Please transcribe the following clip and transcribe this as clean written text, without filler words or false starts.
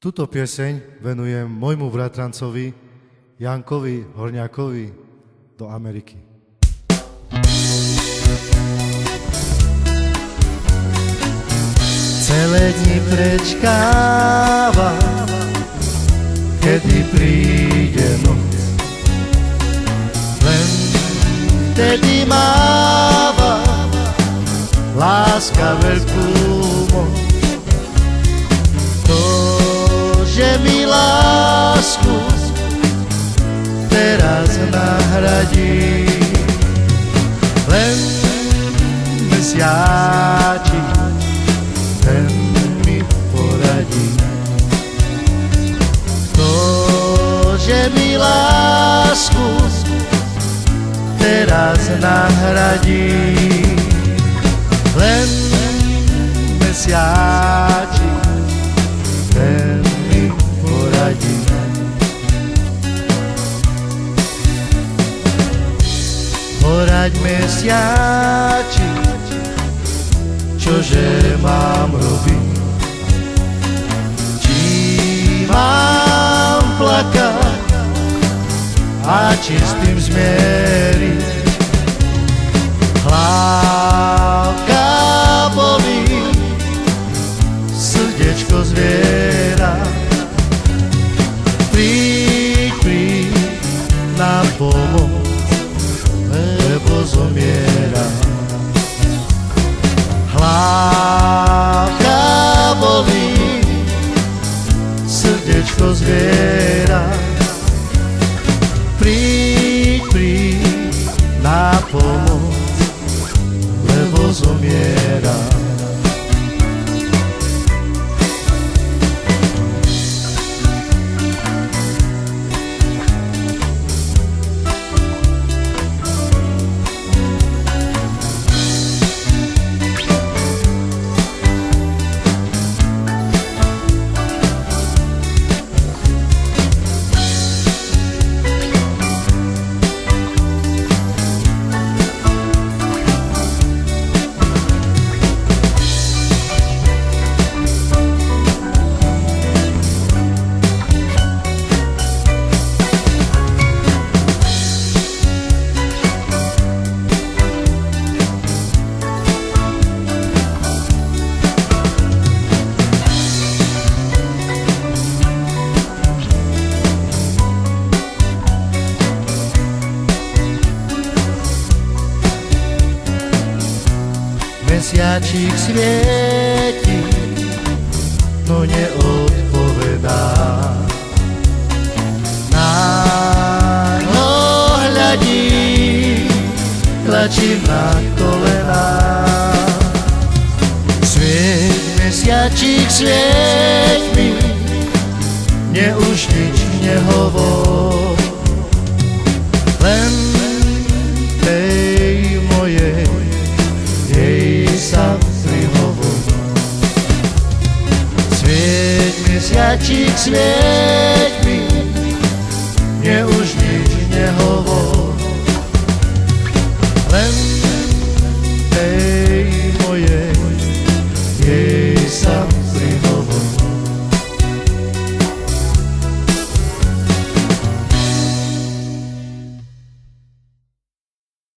Túto pieseň venujem môjmu bratrancovi Jankovi Horňákovi do Ameriky. Celé dni prečkáva, kedy príde noc. Len vtedy máva láska veľkú moc. To, že mi lásku teraz nahradí len mesiačik, ten mi poradí. To, že mi lásku teraz nahradí len mesiačik, ten mi poradí. Poraď mesiačik, čože mám robiť? Či mám plakať a či s tým zmieriť? Hlávka bolí, srdiečko zviera. Príď na pomoc, lebo zomiera. Hlávka bolí, srdiečko zviera. Príď na pomoc, lebo zomiera. Mesiačik svieti, no neodpovedá. Na ňo hľadí, tlačím na kolená. Svieť, mesiačik, svieť mi, mne už nič nehovor. Len tej mojej sa prihovor. Svieť, mesiačik, svieť